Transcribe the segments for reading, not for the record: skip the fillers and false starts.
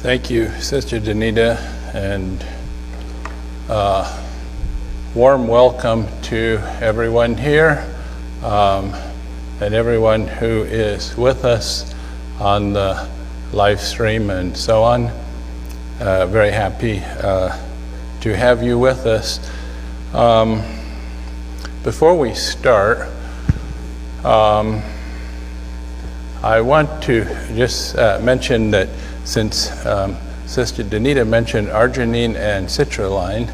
Thank you, Sister Danita, and warm welcome to everyone here and everyone who is with us on the live stream and so on. Very happy to have you with us. Before we start, I want to just mention that since Sister Danita mentioned arginine and citrulline,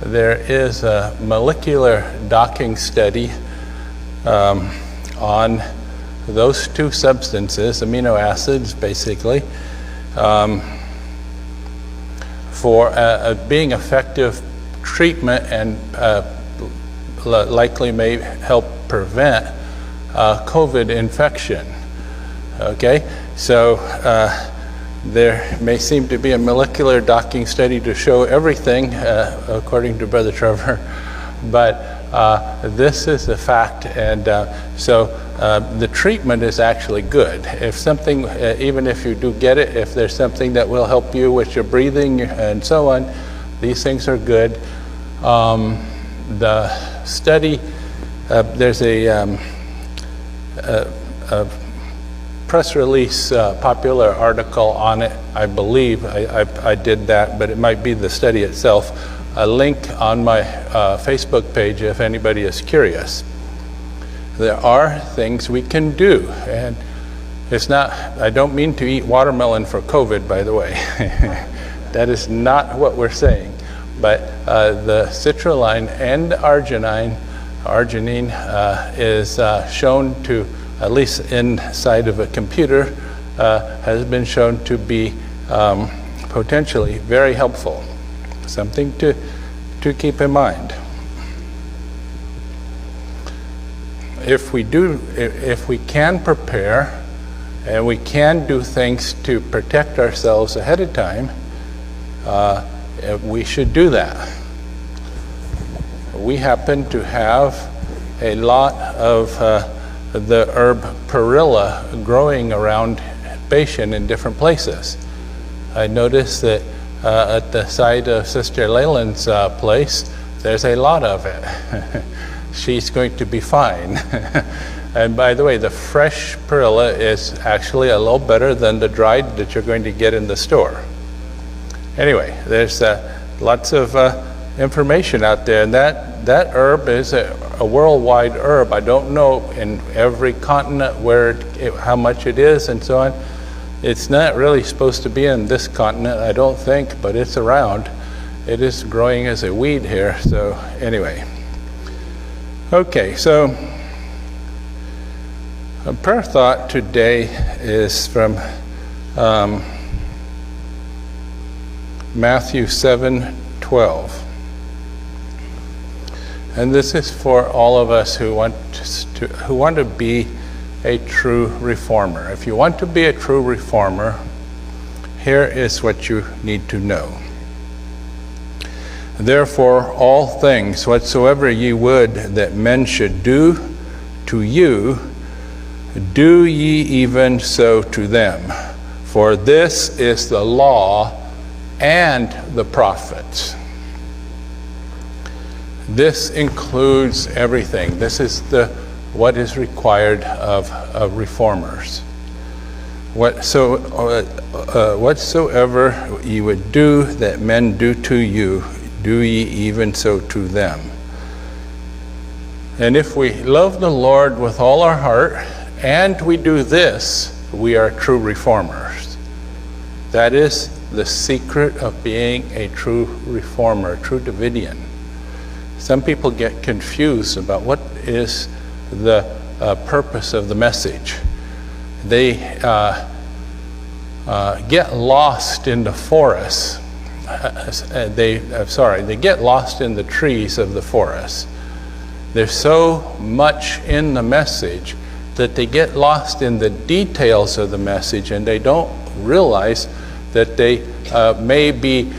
there is a molecular docking study on those two substances, amino acids basically, for being effective treatment and likely may help prevent COVID infection. Okay, so there may seem to be a molecular docking study to show everything, according to Brother Trevor, but this is a fact, and so the treatment is actually good. If something, even if you do get it, if there's something that will help you with your breathing and so on, these things are good. The study, there's a press release, popular article on it, I believe. I did that, but it might be the study itself. A link on my Facebook page if anybody is curious. There are things we can do, and it's not, I don't mean to eat watermelon for COVID, by the way. That is not what we're saying. But the citrulline and arginine is shown to, at least inside of a computer, has been shown to be potentially very helpful. Something to keep in mind. If we can prepare and we can do things to protect ourselves ahead of time, we should do that. We happen to have a lot of the herb perilla growing around Bashan in different places. I noticed that at the side of Sister Leyland's place, there's a lot of it. She's going to be fine. And by the way, the fresh perilla is actually a little better than the dried that you're going to get in the store. Anyway, there's lots of information out there, and that herb is a worldwide herb. I don't know in every continent how much it is and so on. It's not really supposed to be in this continent, I don't think, but it's around. It is growing as a weed here, so anyway. Okay, so a prayer thought today is from Matthew 7:12. And this is for all of us who want to be a true reformer. If you want to be a true reformer, here is what you need to know. Therefore, all things whatsoever ye would that men should do to you, do ye even so to them. For this is the law and the prophets. This includes everything. This is what is required of reformers. Whatsoever ye would do that men do to you, do ye even so to them. And if we love the Lord with all our heart, and we do this, we are true reformers. That is the secret of being a true reformer, a true Davidian. Some people get confused about what is the purpose of the message. They get lost in the forest. They get lost in the trees of the forest. There's so much in the message that they get lost in the details of the message, and they don't realize that they may be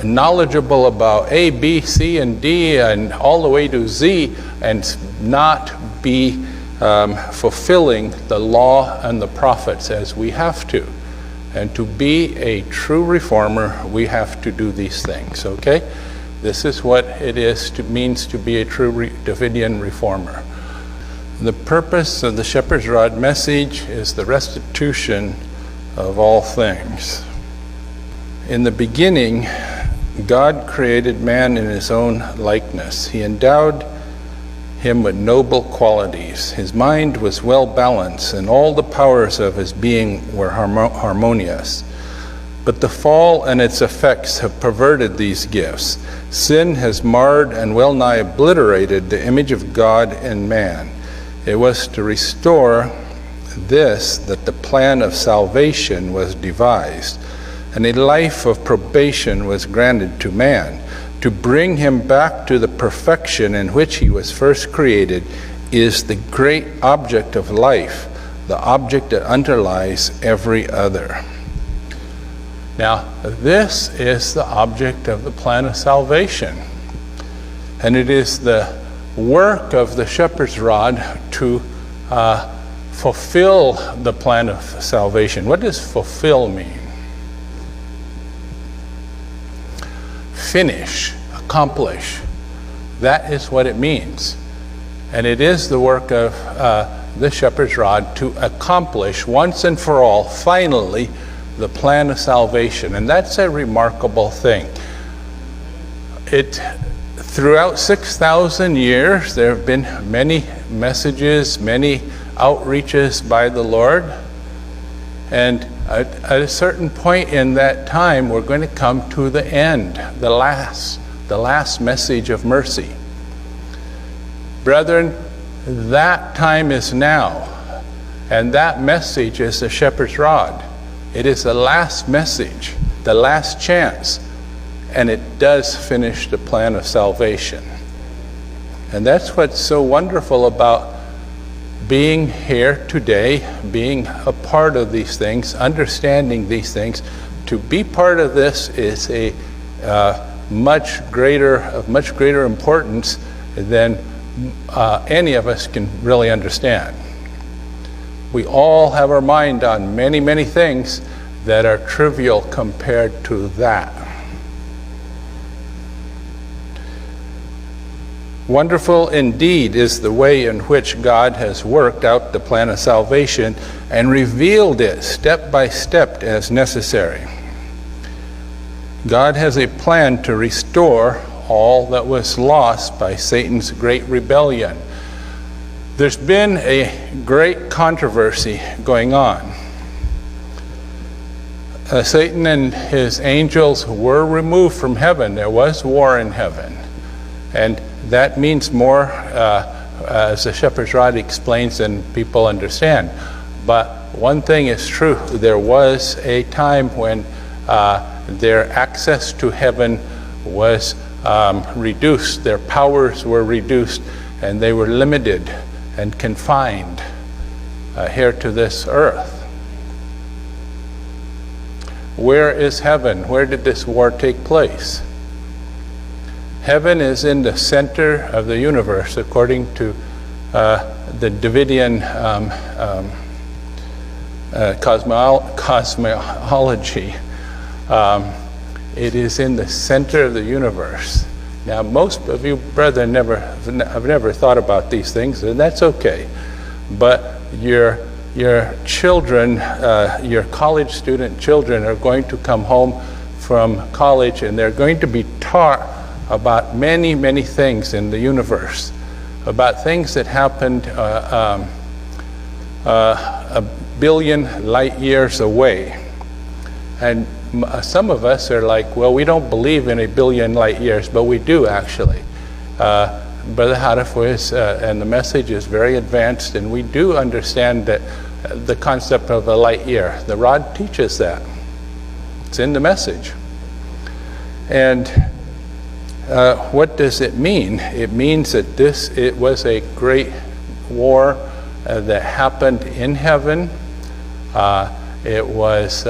knowledgeable about A, B, C, and D, and all the way to Z, and not be fulfilling the law and the prophets as we have to. And to be a true reformer, we have to do these things, okay? This is what means to be a true Davidian reformer. The purpose of the shepherd's rod message is the restitution of all things. In the beginning, God created man in his own likeness. He endowed him with noble qualities. His mind was well balanced, and all the powers of his being were harmonious. But the fall and its effects have perverted these gifts. Sin has marred and well nigh obliterated the image of God in man. It was to restore this that the plan of salvation was devised, and a life of probation was granted to man. To bring him back to the perfection in which he was first created is the great object of life, the object that underlies every other. Now, this is the object of the plan of salvation, and it is the work of the shepherd's rod to fulfill the plan of salvation. What does fulfill mean? Finish, accomplish. That is what it means. And it is the work of the shepherd's rod to accomplish once and for all, finally, the plan of salvation. And that's a remarkable thing. Throughout 6,000 years, there have been many messages, many outreaches by the Lord. And at a certain point in that time, we're going to come to the end, the last message of mercy. Brethren, that time is now, and that message is the shepherd's rod. It is the last message, the last chance, and it does finish the plan of salvation. And that's what's so wonderful about being here today, being a part of these things, understanding these things. To be part of this is of much greater importance than any of us can really understand. We all have our mind on many, many things that are trivial compared to that. Wonderful indeed is the way in which God has worked out the plan of salvation and revealed it step by step as necessary. God has a plan to restore all that was lost by Satan's great rebellion. There's been a great controversy going on. Satan and his angels were removed from heaven. There was war in heaven. And that means more, as the shepherd's rod explains, than people understand. But one thing is true. There was a time when their access to heaven was reduced. Their powers were reduced, and they were limited and confined here to this earth. Where is heaven? Where did this war take place? Heaven is in the center of the universe, according to the Davidian cosmology. It is in the center of the universe. Now, most of you brethren have never thought about these things, and that's okay. But your children, your college student children, are going to come home from college, and they're going to be taught about many, many things in the universe, about things that happened a billion light years away. And some of us are like, well, we don't believe in a billion light years, but we do actually. Brother Hadif was, and the message is very advanced, and we do understand that the concept of a light year. The rod teaches that. It's in the message. And what does it mean? It means that it was a great war that happened in heaven. It was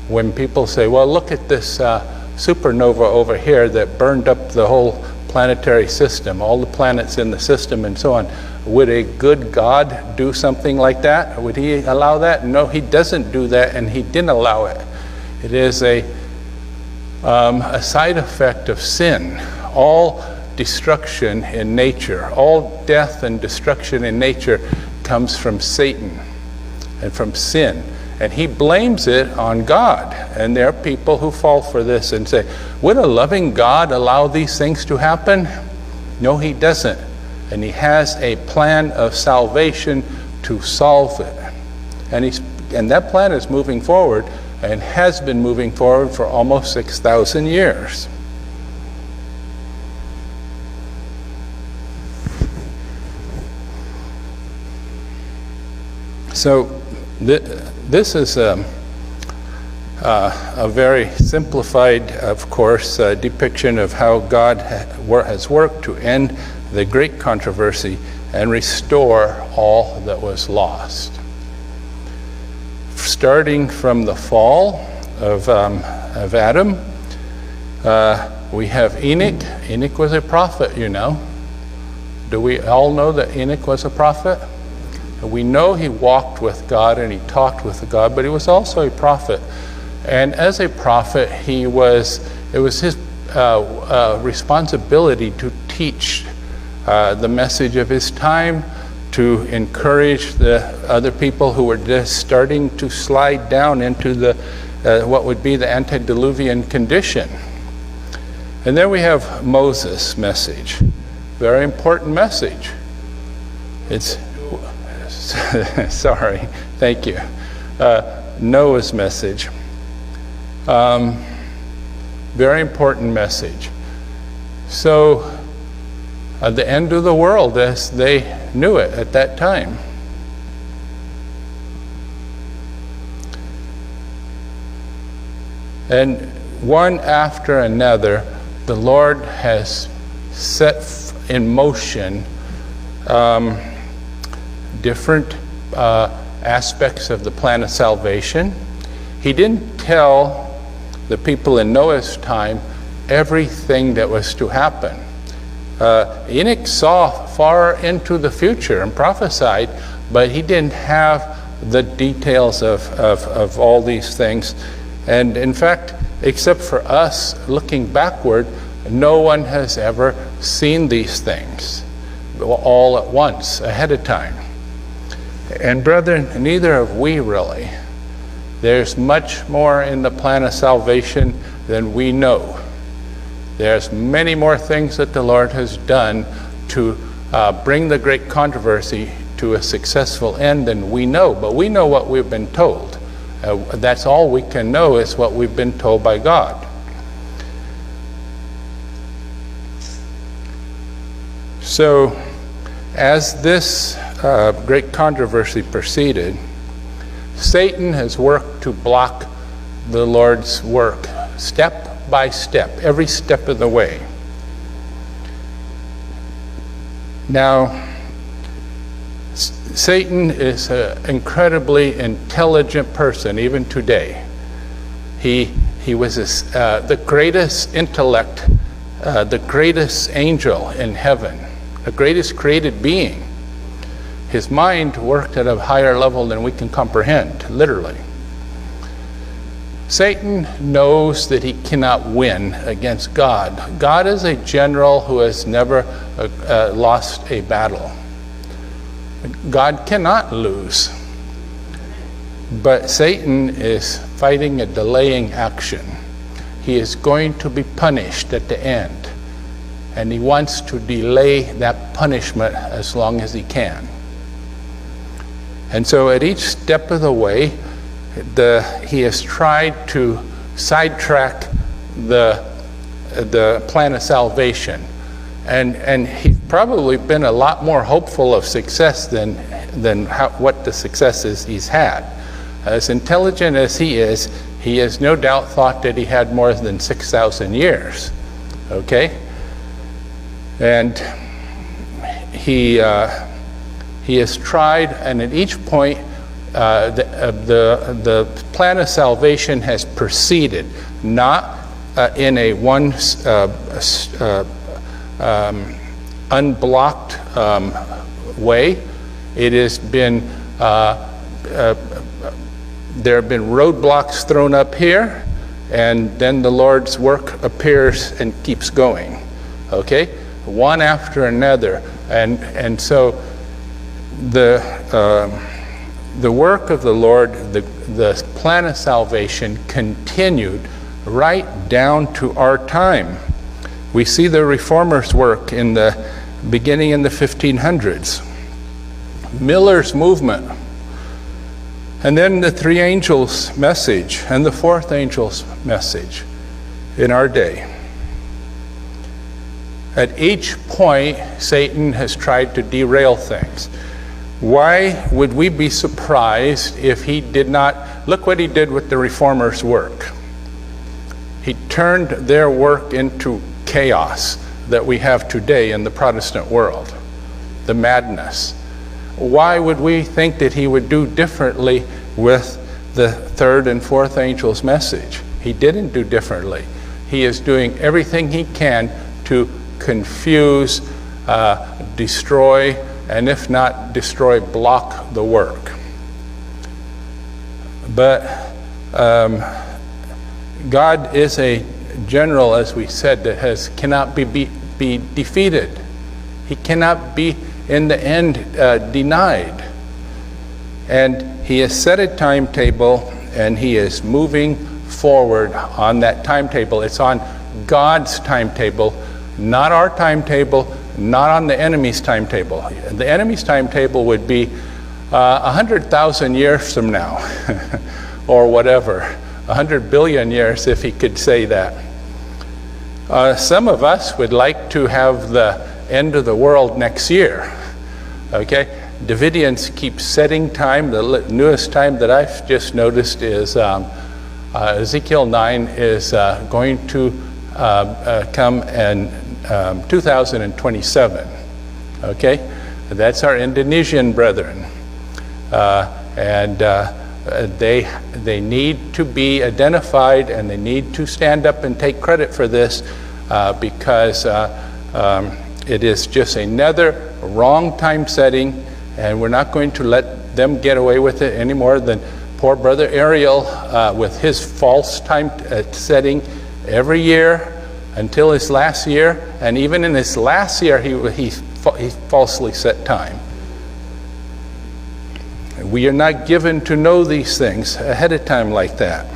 when people say, well, look at this supernova over here that burned up the whole planetary system, all the planets in the system and so on. Would a good God do something like that? Would he allow that? No, he doesn't do that, and he didn't allow it. It is a side effect of sin. All destruction in nature, all death and destruction in nature comes from Satan and from sin. And he blames it on God. And there are people who fall for this and say, would a loving God allow these things to happen? No, he doesn't. And he has a plan of salvation to solve it. And that plan is moving forward and has been moving forward for almost 6,000 years. So this is a very simplified, of course, depiction of how God has worked to end the great controversy and restore all that was lost. Starting from the fall of Adam, we have Enoch. Enoch was a prophet, you know. Do we all know that Enoch was a prophet? We know he walked with God and he talked with God, but he was also a prophet. And as a prophet, it was his responsibility to teach the message of his time, to encourage the other people who were just starting to slide down into the what would be the antediluvian condition. And then we have Moses' message, very important message. It's sorry, thank you. Noah's message, very important message. So the end of the world as they knew it at that time. And one after another, the Lord has set in motion different aspects of the plan of salvation. He didn't tell the people in Noah's time everything that was to happen. Enoch saw far into the future and prophesied, but he didn't have the details of all these things. And in fact, except for us looking backward, no one has ever seen these things all at once, ahead of time. And brethren, neither have we really. There's much more in the plan of salvation than we know. There's many more things that the Lord has done to bring the great controversy to a successful end than we know. But we know what we've been told. That's all we can know, is what we've been told by God. So as this great controversy proceeded, Satan has worked to block the Lord's work step by step, every step of the way. Now, Satan is an incredibly intelligent person, even today. He was the greatest intellect, the greatest angel in heaven, the greatest created being. His mind worked at a higher level than we can comprehend, literally. Satan knows that he cannot win against God. God is a general who has never lost a battle. God cannot lose. But Satan is fighting a delaying action. He is going to be punished at the end. And he wants to delay that punishment as long as he can. And so at each step of the way, he has tried to sidetrack the plan of salvation. And he's probably been a lot more hopeful of success than what the successes he's had. As intelligent as he has no doubt thought that he had more than 6,000 years. Okay? And he has tried, and at each point, the plan of salvation has proceeded, not in a unblocked way. It has been, there have been roadblocks thrown up here, and then the Lord's work appears and keeps going, okay? One after another. And so the work of the Lord, the plan of salvation continued right down to our time. We see the Reformers' work in the beginning in the 1500s. Miller's movement, and then the three angels' message and the fourth angel's message in our day. At each point, Satan has tried to derail things. Why would we be surprised if he did not? Look what he did with the Reformers' work. He turned their work into chaos that we have today in the Protestant world, the madness. Why would we think that he would do differently with the third and fourth angel's message? He didn't do differently. He is doing everything he can to confuse, destroy, and if not destroy, block the work. But God is a general, as we said, that cannot be defeated. He cannot be in the end denied. And he has set a timetable, and he is moving forward on that timetable. It's on God's timetable, not our timetable, not on the enemy's timetable. The enemy's timetable would be 100,000 years from now, or whatever, 100 billion years if he could say that. Some of us would like to have the end of the world next year, okay? Davidians keep setting time. The newest time that I've just noticed is Ezekiel 9 is going to come in 2027, okay? That's our Indonesian brethren. And they need to be identified, and they need to stand up and take credit for this because it is just another wrong time setting, and we're not going to let them get away with it any more than poor brother Ariel with his false time setting every year until his last year, and even in his last year he falsely set time. We are not given to know these things ahead of time like that.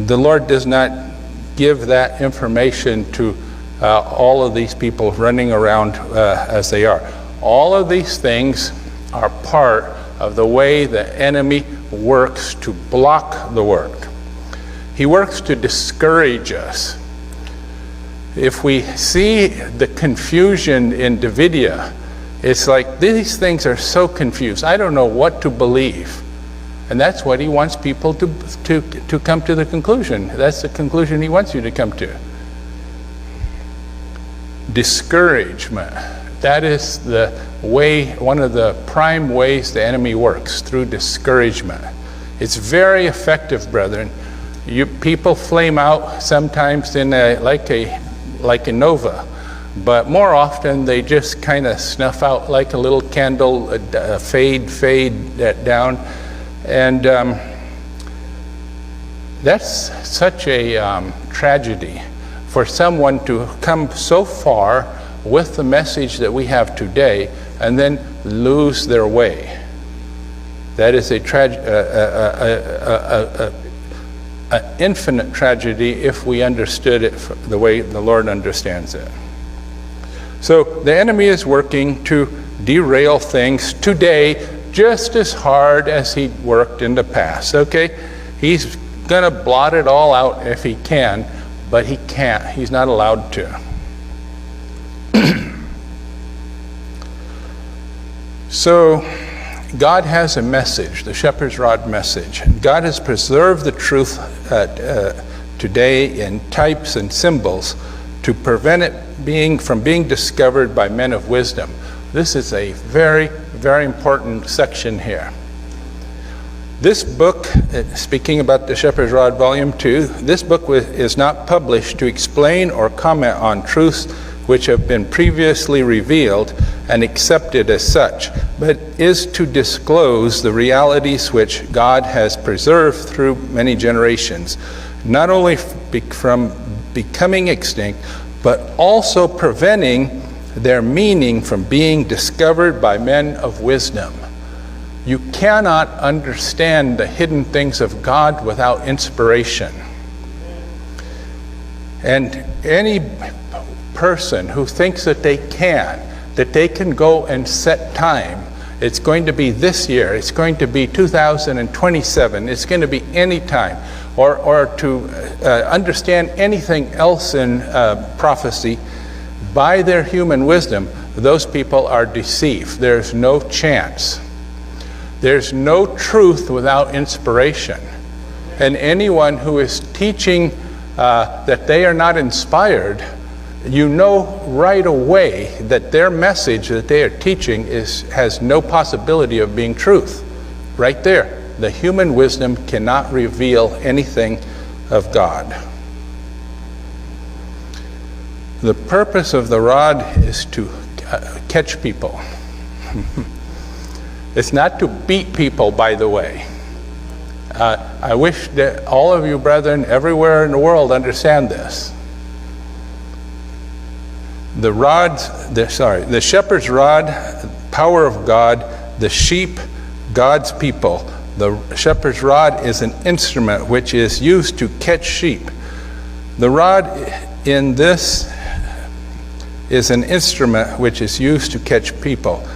The Lord does not give that information to all of these people running around as they are. All of these things are part of the way the enemy works to block the work. He works to discourage us. If we see the confusion in Davidia, it's like these things are so confused. I don't know what to believe. And that's what he wants people to come to the conclusion. That's the conclusion he wants you to come to. Discouragement. That is the way, one of the prime ways the enemy works, through discouragement. It's very effective, brethren. People flame out sometimes in like a nova, but more often they just kind of snuff out like a little candle, fade down. And that's such a tragedy for someone to come so far with the message that we have today and then lose their way. That is an infinite tragedy if we understood it the way the Lord understands it. So the enemy is working to derail things today just as hard as he worked in the past, okay? He's going to blot it all out if he can, but he can't. He's not allowed to. So God has a message, the shepherd's rod message. God has preserved the truth today in types and symbols to prevent it from being discovered by men of wisdom. This is a very, very important section here. This book, speaking about the Shepherd's Rod Volume 2, this book is not published to explain or comment on truths which have been previously revealed and accepted as such, but is to disclose the realities which God has preserved through many generations, not only from becoming extinct, but also preventing their meaning from being discovered by men of wisdom. You cannot understand the hidden things of God without inspiration. And any person who thinks that they can go and set time, it's going to be this year, it's going to be 2027, it's going to be any time, or to understand anything else in prophecy by their human wisdom, those people are deceived. There's no chance. There's no truth without inspiration. And anyone who is teaching that they are not inspired, you know right away that their message that they are teaching has no possibility of being truth. Right there. The human wisdom cannot reveal anything of God. The purpose of the rod is to catch people. It's not to beat people, by the way. I wish that all of you brethren everywhere in the world understand this. The shepherd's rod, power of God, the sheep, God's people. The shepherd's rod is an instrument which is used to catch sheep. The rod in this is an instrument which is used to catch people.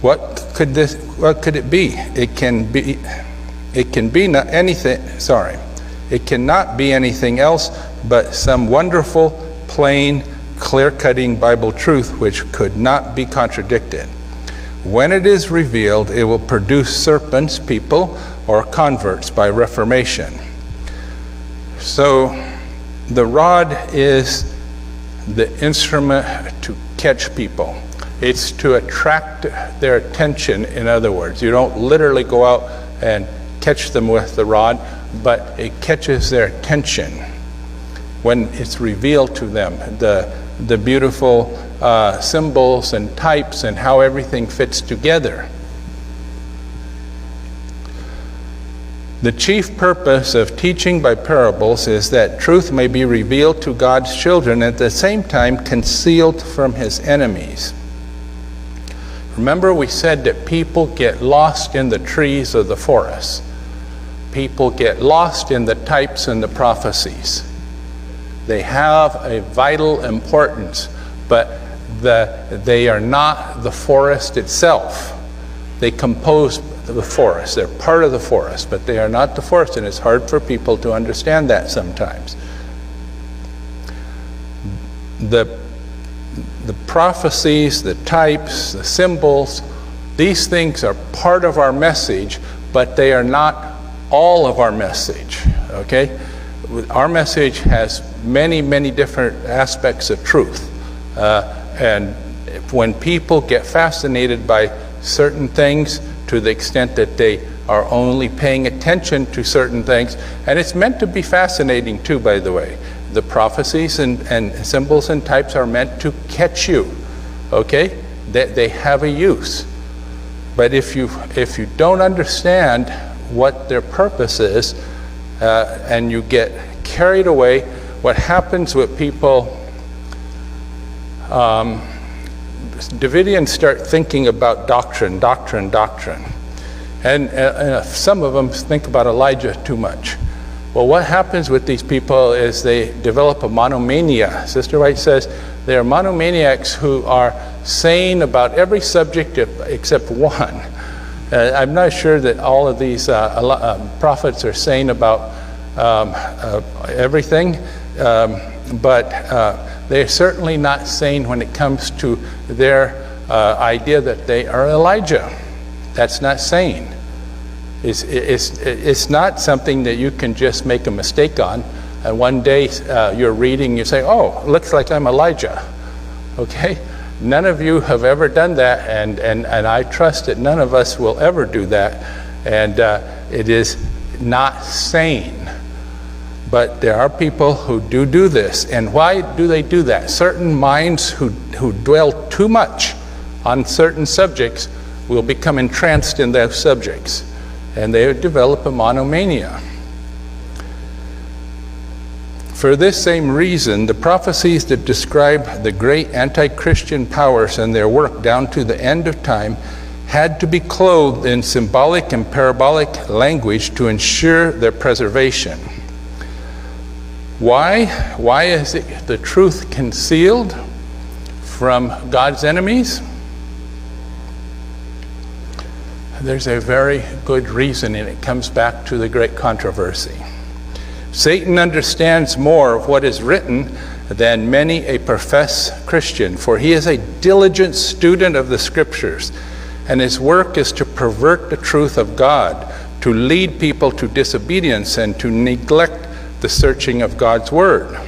What could it be? It cannot be anything else but some wonderful, plain, clear-cutting Bible truth which could not be contradicted. When it is revealed, it will produce serpents, people, or converts by reformation. So the rod is the instrument to catch people. It's to attract their attention, in other words. You don't literally go out and catch them with the rod, but it catches their attention when it's revealed to them, the beautiful symbols and types and how everything fits together. The chief purpose of teaching by parables is that truth may be revealed to God's children, at the same time concealed from his enemies. Remember, we said that people get lost in the trees of the forest. People get lost in the types and the prophecies. They have a vital importance, but they are not the forest itself. They compose the forest. They're part of the forest, but they are not the forest, and it's hard for people to understand that sometimes. The prophecies, the types, the symbols, these things are part of our message, but they are not all of our message, okay? Our message has many, many different aspects of truth. And when people get fascinated by certain things to the extent that they are only paying attention to certain things, and it's meant to be fascinating too, by the way. The prophecies and symbols and types are meant to catch you, okay? They have a use. But if you don't understand what their purpose is, and you get carried away, what happens with people, Davidians start thinking about doctrine. And some of them think about Elijah too much. Well, what happens with these people is they develop a monomania. Sister White says they are monomaniacs who are sane about every subject except one. I'm not sure that all of these prophets are sane about everything, but they're certainly not sane when it comes to their idea that they are Elijah. That's not sane. It's not something that you can just make a mistake on, and one day you're reading, you say, oh, looks like I'm Elijah. Okay? None of you have ever done that, and I trust that none of us will ever do that. And it is not sane. But there are people who do this. And why do they do that? Certain minds who dwell too much on certain subjects will become entranced in those subjects. And they develop a monomania. For this same reason, the prophecies that describe the great anti-Christian powers and their work down to the end of time had to be clothed in symbolic and parabolic language to ensure their preservation. Why? Why is the truth concealed from God's enemies? There's a very good reason, and it comes back to the great controversy. Satan understands more of what is written than many a professed Christian, for he is a diligent student of the Scriptures, and his work is to pervert the truth of God, to lead people to disobedience, and to neglect the searching of God's Word.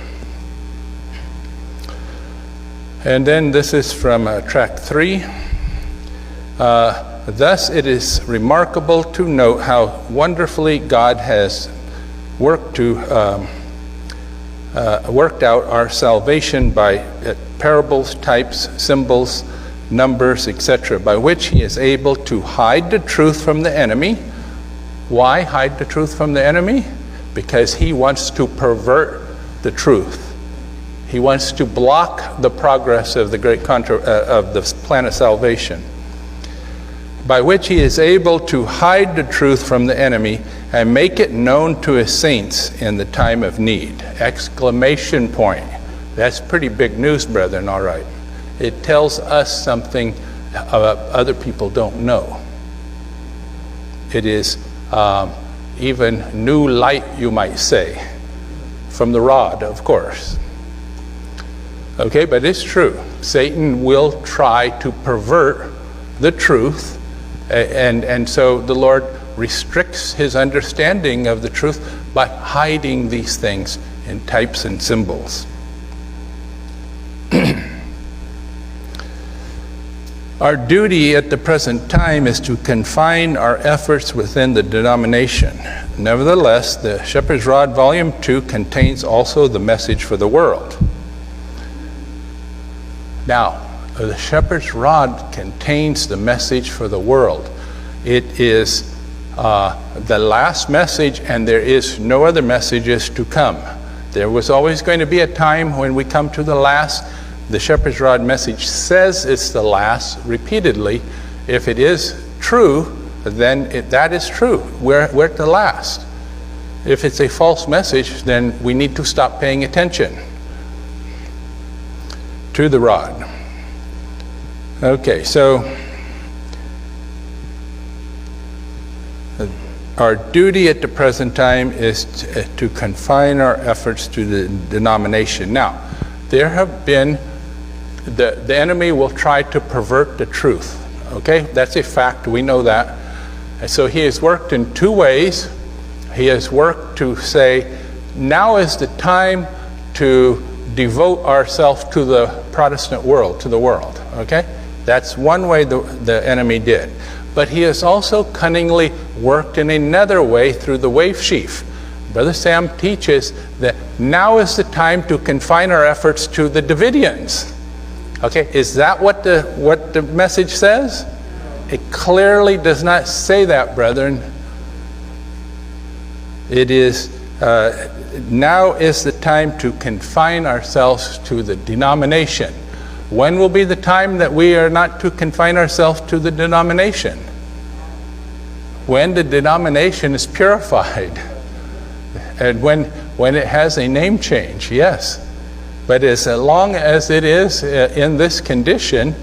And then this is from track 3. Thus it is remarkable to note how wonderfully God has worked out our salvation by parables, types, symbols, numbers, etc., by which he is able to hide the truth from the enemy. Why hide the truth from the enemy? Because he wants to pervert the truth. He wants to block the progress of the of the plan of salvation, by which he is able to hide the truth from the enemy and make it known to his saints in the time of need. Exclamation point. That's pretty big news, brethren, all right. It tells us something other people don't know. It is even new light, you might say, from the rod, of course. Okay, but it's true. Satan will try to pervert the truth, and so the Lord restricts his understanding of the truth by hiding these things in types and symbols. Our duty at the present time is to confine our efforts within the denomination. Nevertheless, the Shepherd's Rod Volume 2 contains also the message for the world. Now, the Shepherd's Rod contains the message for the world. It is the last message, and there is no other messages to come. There was always going to be a time when we come to the last. The Shepherd's Rod message says it's the last repeatedly. If it is true, then that is true. We're at the last. If it's a false message, then we need to stop paying attention to the rod. Okay, so our duty at the present time is to confine our efforts to the denomination. Now, there have been, the enemy will try to pervert the truth. Okay, that's a fact, we know that. And so he has worked in two ways. He has worked to say, now is the time to devote ourselves to the Protestant world, to the world. Okay, that's one way the enemy did. But he has also cunningly worked in another way through the wave sheaf. Brother Sam teaches that now is the time to confine our efforts to the Davidians. Okay, is that what the message says? It clearly does not say that, brethren. It is, now is the time to confine ourselves to the denomination. When will be the time that we are not to confine ourselves to the denomination? When the denomination is purified. And when it has a name change, yes. But as long as it is in this condition,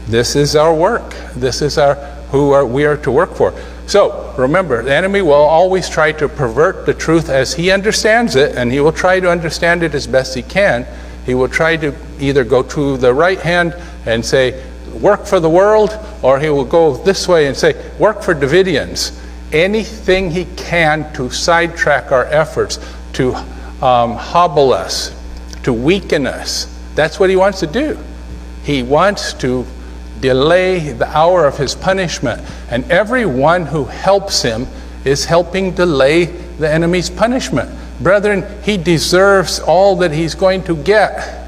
this is our work. This is we are to work for. So remember, the enemy will always try to pervert the truth as he understands it, and he will try to understand it as best he can. He will try to either go to the right hand and say, work for the world, or he will go this way and say, work for Davidians. Anything he can to sidetrack our efforts, to hobble us, to weaken us. That's what he wants to do. He wants to delay the hour of his punishment. And everyone who helps him is helping delay the enemy's punishment. Brethren, he deserves all that he's going to get.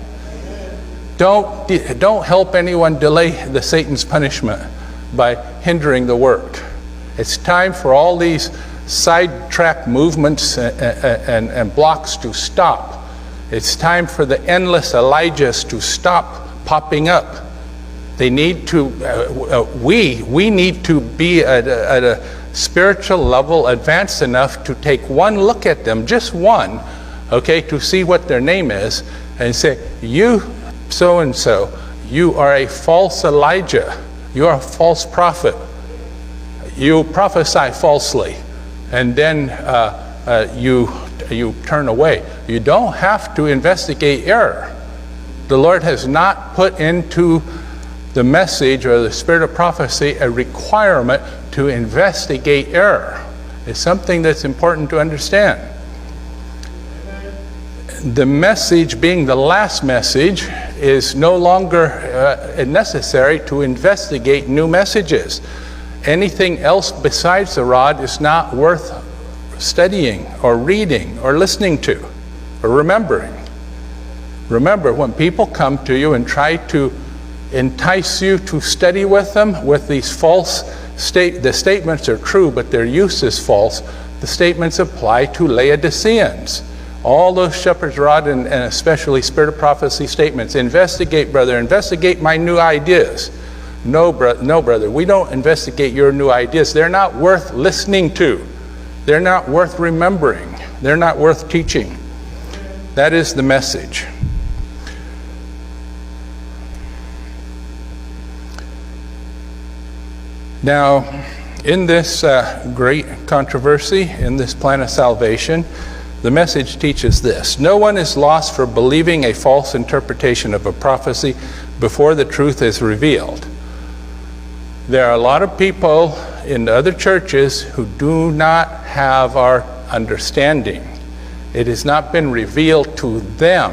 Don't help anyone delay the Satan's punishment by hindering the work. It's time for all these sidetrack movements and blocks to stop. It's time for the endless Elijahs to stop popping up. They need to, we need to be at a spiritual level advanced enough to take one look at them, just one, okay, to see what their name is, and say, you so-and-so, you are a false Elijah. You are a false prophet. You prophesy falsely, and then you turn away. You don't have to investigate error. The Lord has not put into the message or the spirit of prophecy a requirement to investigate error. It's something that's important to understand. The message being the last message is no longer necessary to investigate new messages. Anything else besides the rod is not worth studying or reading or listening to or remembering. Remember, when people come to you and try to entice you to study with them with these false the statements are true, but their use is false. The statements apply to Laodiceans. All those shepherd's rod and especially spirit of prophecy statements. Investigate, brother, investigate my new ideas. No, brother, we don't investigate your new ideas. They're not worth listening to. They're not worth remembering. They're not worth teaching. That is the message. Now, in this great controversy, in this plan of salvation, the message teaches this: no one is lost for believing a false interpretation of a prophecy before the truth is revealed. There are a lot of people in other churches who do not have our understanding. It has not been revealed to them.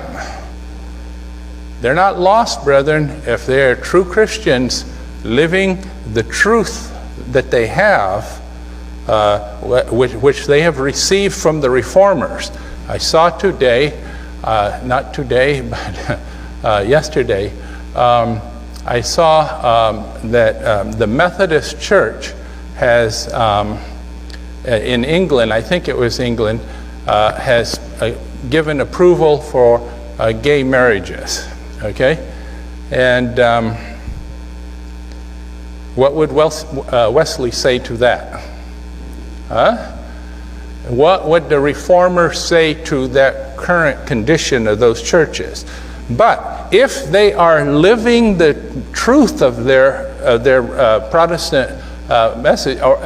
They're not lost, brethren, if they are true Christians living the truth that they have, which they have received from the reformers. I saw today, not today, but yesterday, I saw that the Methodist Church has, in England, I think it was England, has given approval for gay marriages, okay? And what would Wesley say to that? What would the reformers say to that current condition of those churches? But if they are living the truth of their Protestant message or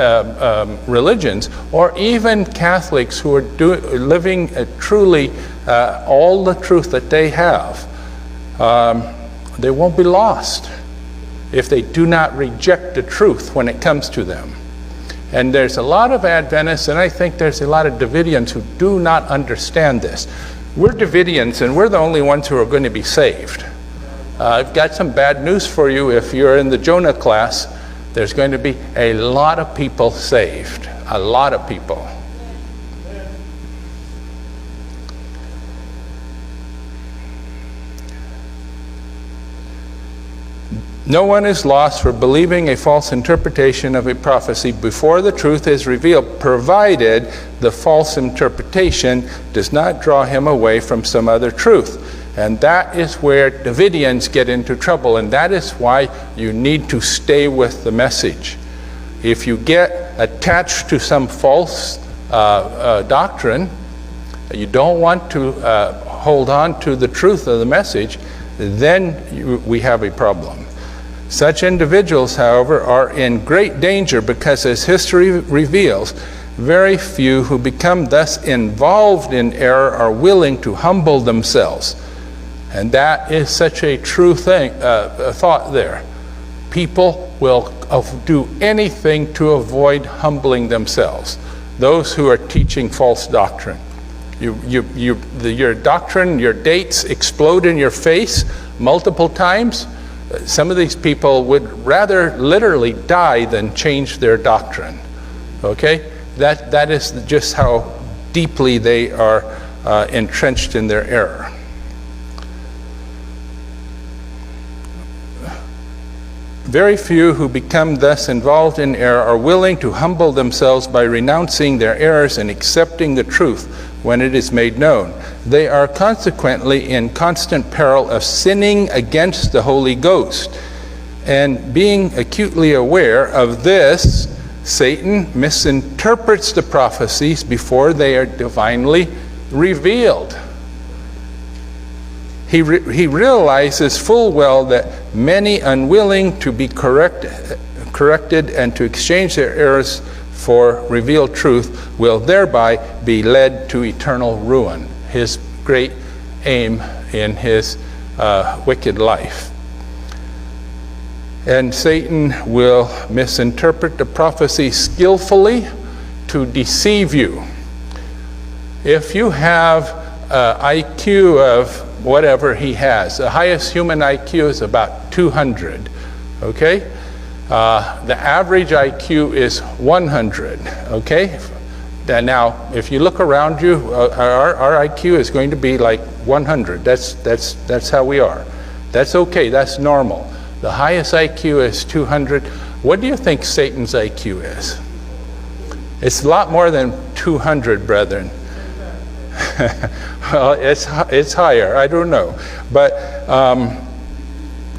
religions, or even Catholics who are living truly all the truth that they have, they won't be lost if they do not reject the truth when it comes to them. And there's a lot of Adventists, and I think there's a lot of Davidians who do not understand this. We're Davidians, and we're the only ones who are going to be saved. I've got some bad news for you. If you're in the Jonah class, there's going to be a lot of people saved. A lot of people. No one is lost for believing a false interpretation of a prophecy before the truth is revealed, provided the false interpretation does not draw him away from some other truth. And that is where Davidians get into trouble, and that is why you need to stay with the message. If you get attached to some false doctrine, you don't want to hold on to the truth of the message, then we have a problem. Such individuals, however, are in great danger because, as history reveals, very few who become thus involved in error are willing to humble themselves. And that is such a true thing, thought there. People will do anything to avoid humbling themselves. Those who are teaching false doctrine. Your doctrine, your dates explode in your face multiple times. Some of these people would rather literally die than change their doctrine. Okay? That is just how deeply they are entrenched in their error. Very few who become thus involved in error are willing to humble themselves by renouncing their errors and accepting the truth when it is made known. They are consequently in constant peril of sinning against the Holy Ghost. And being acutely aware of this, Satan misinterprets the prophecies before they are divinely revealed. He realizes full well that many unwilling to be corrected and to exchange their errors for revealed truth will thereby be led to eternal ruin, his great aim in his wicked life. And Satan will misinterpret the prophecy skillfully to deceive you. If you have IQ of whatever he has, the highest human IQ is about 200, okay? The average IQ is 100, okay? Now, if you look around you, our IQ is going to be like 100. That's how we are. That's okay, that's normal. The highest IQ is 200. What do you think Satan's IQ is? It's a lot more than 200, brethren. Well, it's higher, I don't know. But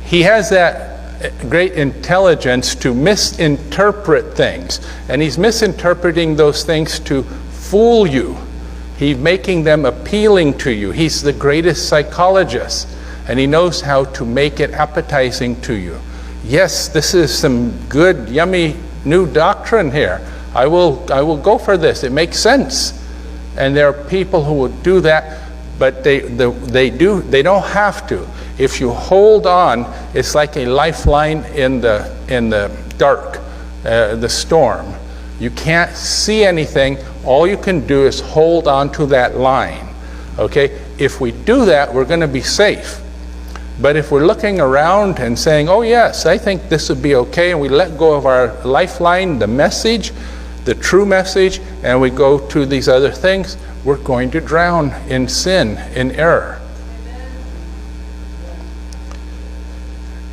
he has that great intelligence to misinterpret things. And he's misinterpreting those things to fool you. He's making them appealing to you. He's the greatest psychologist. And he knows how to make it appetizing to you. Yes, this is some good, yummy new doctrine here. I will go for this. It makes sense. And there are people who will do that, but they don't have to. If you hold on, it's like a lifeline in the dark, the storm. You can't see anything. All you can do is hold on to that line. Okay? If we do that, we're going to be safe. But if we're looking around and saying, oh yes, I think this would be okay, and we let go of our lifeline, the message, the true message, and we go to these other things, we're going to drown in sin, in error.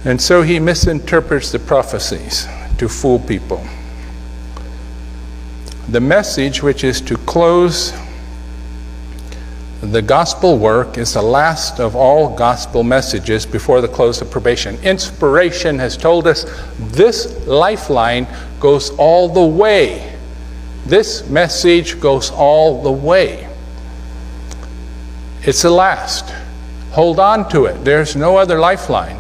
And so he misinterprets the prophecies to fool people. The message, which is to close the gospel work, is the last of all gospel messages before the close of probation. Inspiration has told us this lifeline goes all the way. This message goes all the way. It's the last. Hold on to it. There's no other lifeline.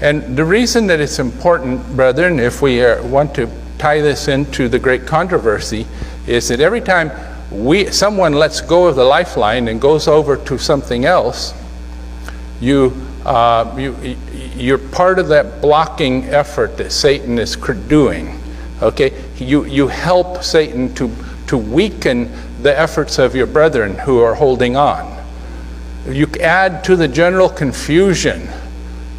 And the reason that it's important, brethren, if we want to tie this into the great controversy, is that every time someone lets go of the lifeline and goes over to something else, you're part of that blocking effort that Satan is doing. Okay, you help Satan to weaken the efforts of your brethren who are holding on. You add to the general confusion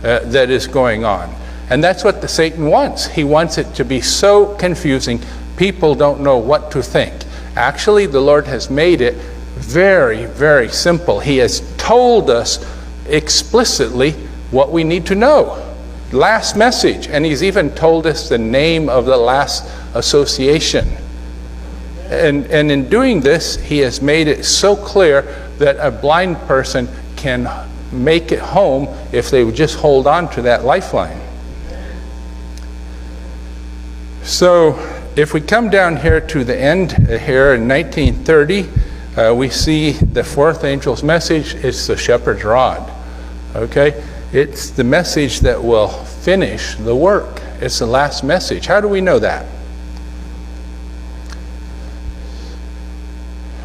that is going on. And that's what Satan wants. He wants it to be so confusing, people don't know what to think. Actually, the Lord has made it very, very simple. He has told us explicitly what we need to know. Last message, and he's even told us the name of the last association. And in doing this, he has made it so clear that a blind person can make it home if they would just hold on to that lifeline. So if we come down here to the end here in 1930, we see the fourth angel's message. It's the shepherd's rod. Okay? It's the message that will finish the work. It's the last message. How do we know that?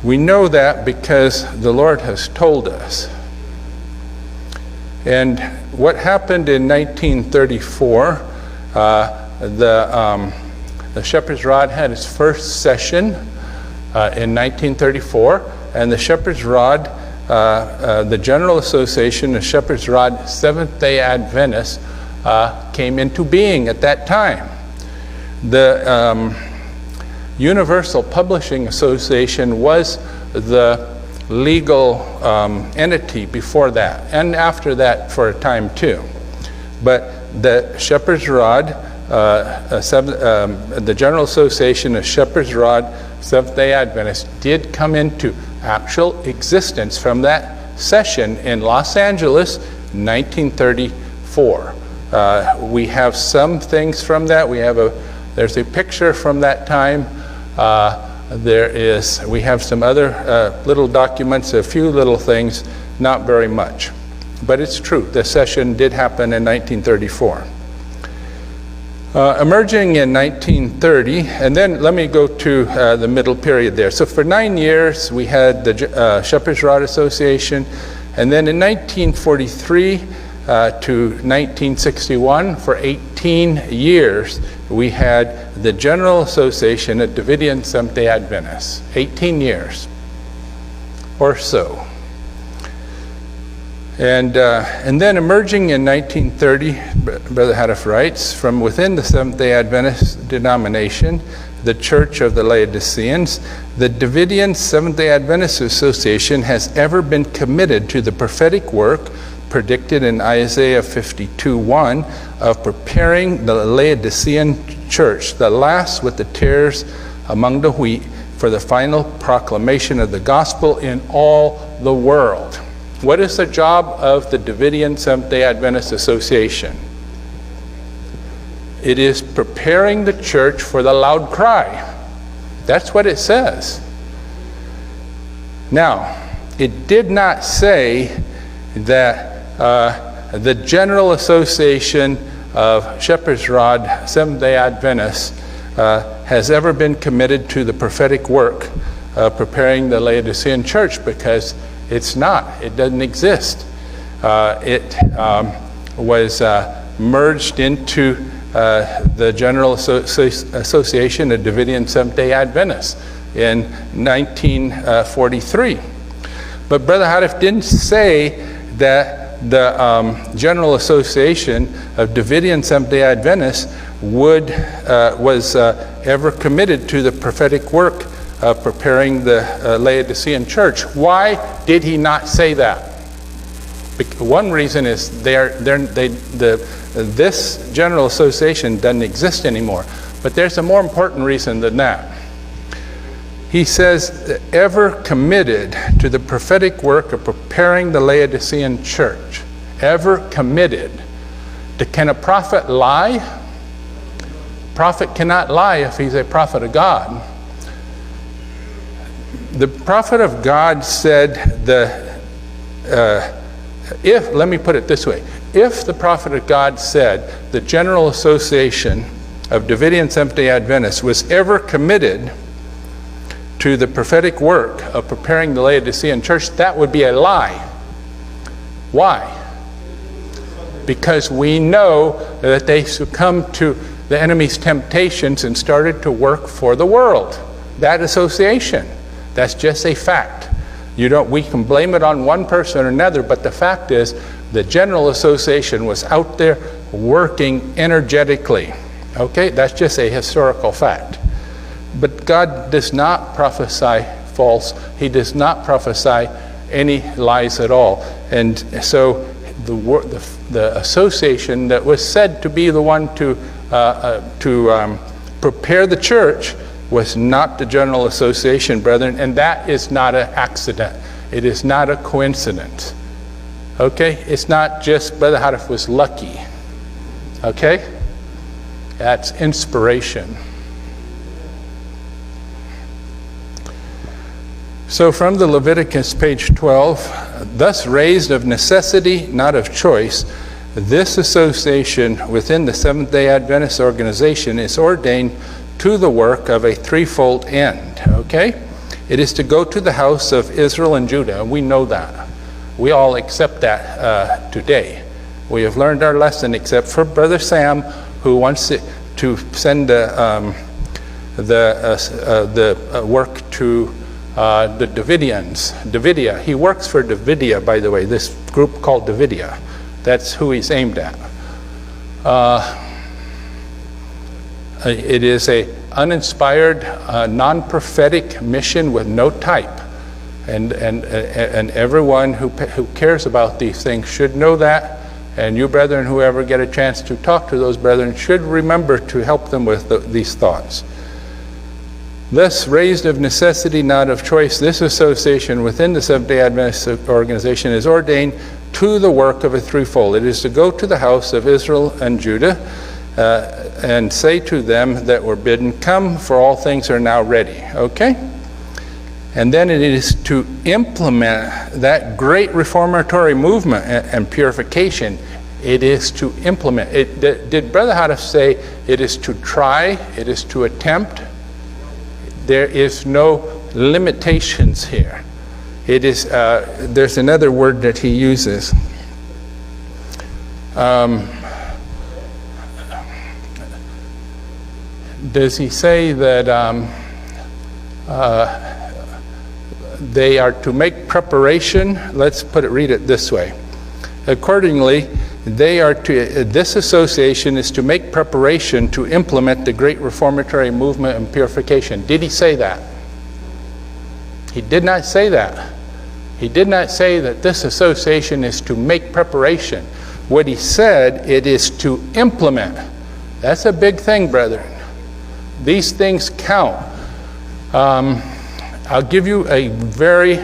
We know that because the Lord has told us. And what happened in 1934, the shepherd's rod had its first session in 1934, and the shepherd's rod, the General Association, the Shepherd's Rod Seventh-day Adventists, came into being at that time. The Universal Publishing Association was the legal entity before that, and after that for a time too. But the Shepherd's Rod, the General Association of Shepherd's Rod Seventh-day Adventists did come into actual existence from that session in Los Angeles, 1934. We have some things from that. There's a picture from that time. We have some other little documents, a few little things, not very much. But it's true, the session did happen in 1934. Emerging in 1930, and then let me go to the middle period there. So for 9 years, we had the Shepherd's Rod Association, and then in 1943 to 1961, for 18 years, we had the General Association of Davidian Seventh-day Adventists. 18 years or so. And then emerging in 1930, Brother Haddoff writes, from within the Seventh-day Adventist denomination, the Church of the Laodiceans, the Davidian Seventh-day Adventist Association has ever been committed to the prophetic work predicted in Isaiah 52:1 of preparing the Laodicean church, the last with the tares among the wheat, for the final proclamation of the gospel in all the world. What is the job of the Davidian Seventh-day Adventist Association? It is preparing the church for the loud cry. That's what it says. Now, it did not say that the General Association of Shepherd's Rod Seventh-day Adventists has ever been committed to the prophetic work of preparing the Laodicean church, because it's not. It doesn't exist. It was merged into the General Association of Davidian Seventh-day Adventists in 1943. But Brother Haddoff didn't say that the General Association of Davidian Seventh-day Adventists was ever committed to the prophetic work of preparing the Laodicean church. Why did he not say that? One reason is this General Association doesn't exist anymore. But there's a more important reason than that. He says, ever committed to the prophetic work of preparing the Laodicean church. Ever committed. Can a prophet lie? A prophet cannot lie if he's a prophet of God. The prophet of God said, let me put it this way. If the prophet of God said the General Association of Davidian Seventh-day Adventists was ever committed to the prophetic work of preparing the Laodicean church, that would be a lie. Why? Because we know that they succumbed to the enemy's temptations and started to work for the world. That association. That's just a fact. We can blame it on one person or another, but the fact is the General Association was out there working energetically. Okay, that's just a historical fact. But God does not prophesy false. He does not prophesy any lies at all. And so the association that was said to be the one to prepare the church was not the General Association, brethren, and that is not an accident. It is not a coincidence. Okay? It's not just Brother Haddoff was lucky. Okay? That's inspiration. So from the Leviticus, page 12, thus raised of necessity, not of choice, this association within the Seventh-day Adventist organization is ordained to the work of a threefold end, okay? It is to go to the house of Israel and Judah, and we know that. We all accept that today. We have learned our lesson, except for Brother Sam, who wants to send the work to the Davidians, Davidia. He works for Davidia, by the way, this group called Davidia. That's who he's aimed at. It is a uninspired, non-prophetic mission with no type. And everyone who cares about these things should know that. And you brethren, who ever get a chance to talk to those brethren, should remember to help them with these thoughts. Thus, raised of necessity, not of choice, this association within the Seventh-day Adventist organization is ordained to the work of a threefold. It is to go to the house of Israel and Judah and say to them that were bidden, "Come, for all things are now ready." Okay? And then it is to implement that great reformatory movement and purification. It is to implement. Did Brother Houteff say it is to try, it is to attempt? There is no limitations here. It is, there's another word that he uses. Does he say that they are to make preparation? Let's read it this way. Accordingly, this association is to make preparation to implement the great reformatory movement and purification. Did he say that? He did not say that. He did not say that this association is to make preparation. What he said, it is to implement. That's a big thing, brethren. These things count. I'll give you a very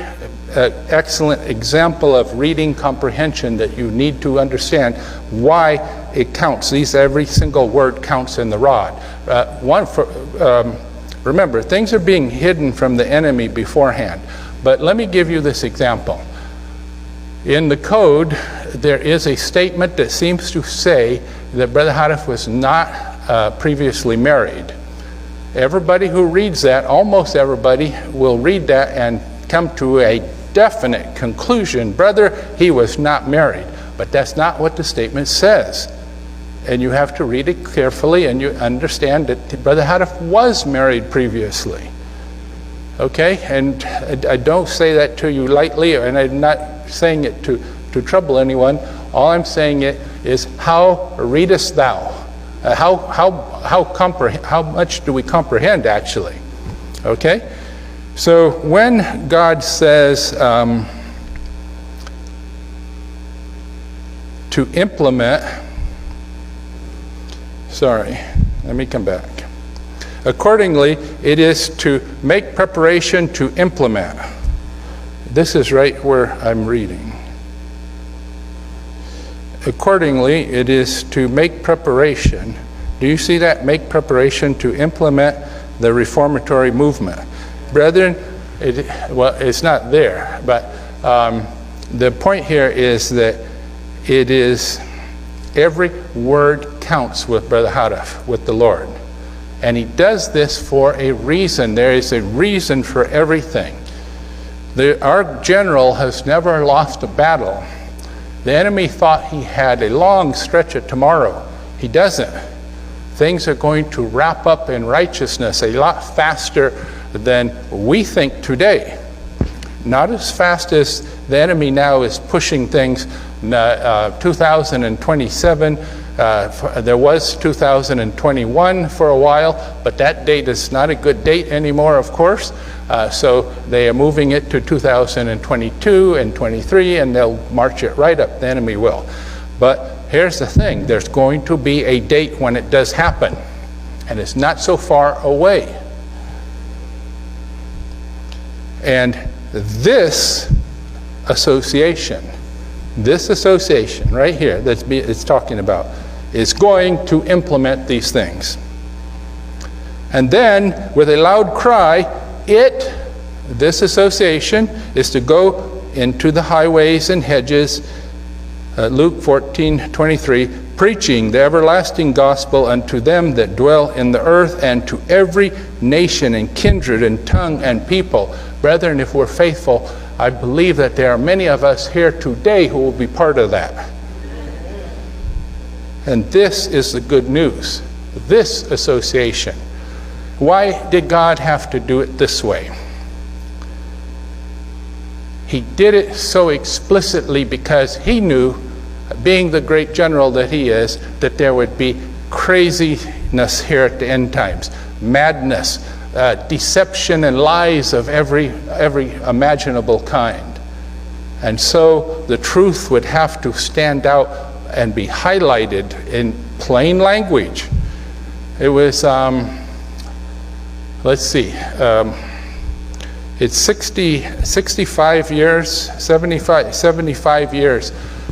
excellent example of reading comprehension that you need to understand why it counts. Every single word counts in the rod. Remember, things are being hidden from the enemy beforehand. But let me give you this example. In the code, there is a statement that seems to say that Brother Houteff was not previously married. Everybody who reads that, almost everybody, will read that and come to a definite conclusion. Brother, he was not married. But that's not what the statement says. And you have to read it carefully, and you understand that Brother Houteff was married previously. Okay? And I don't say that to you lightly, and I'm not saying it to trouble anyone. All I'm saying is, how readest thou? How much do we comprehend, actually? Okay? So when God says to implement, let me come back. Accordingly, it is to make preparation to implement. This is right where I'm reading. Accordingly, it is to make preparation. Do you see that? Make preparation to implement the reformatory movement. Brethren, it's not there, but the point here is that it is, every word counts with Brother Houteff, with the Lord. And he does this for a reason. There is a reason for everything. Our general has never lost a battle. The enemy thought he had a long stretch of tomorrow. He doesn't. Things are going to wrap up in righteousness a lot faster than we think today. Not as fast as the enemy now is pushing things. 2027, there was 2021 for a while, but that date is not a good date anymore, of course. So they are moving it to 2022 and 23, and they'll march it right up. The enemy will. But here's the thing. There's going to be a date when it does happen, and it's not so far away. And this association right here that it's talking about is going to implement these things. And then, with a loud cry, this association is to go into the highways and hedges, Luke 14:23, preaching the everlasting gospel unto them that dwell in the earth, and to every nation and kindred and tongue and people. Brethren, if we're faithful, I believe that there are many of us here today who will be part of that. And this is the good news. This association. Why did God have to do it this way? He did it so explicitly because he knew being the great general that he is, that there would be craziness here at the end times, madness, deception and lies of every imaginable kind. And so the truth would have to stand out and be highlighted in plain language. It was, let's see, it's 65 years, 75 years.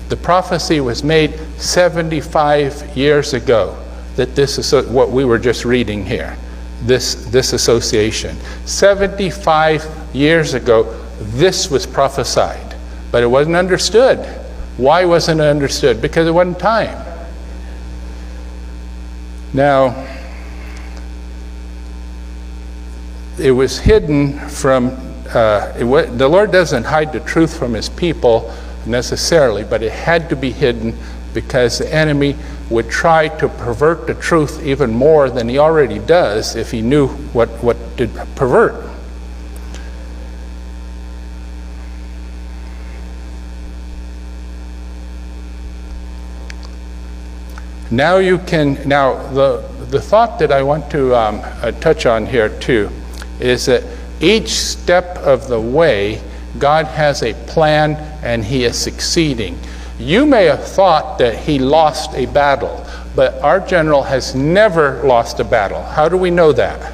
The prophecy was made 75 years ago that this is what we were just reading here, this association. 75 years ago, this was prophesied, but it wasn't understood. Why wasn't it understood? Because it wasn't time. Now, it was hidden from, the Lord doesn't hide the truth from his people necessarily, but it had to be hidden because the enemy would try to pervert the truth even more than he already does if he knew what to pervert. Now the thought that I want to touch on here too is that each step of the way, God has a plan and he is succeeding. You may have thought that he lost a battle, but our general has never lost a battle. How do we know that?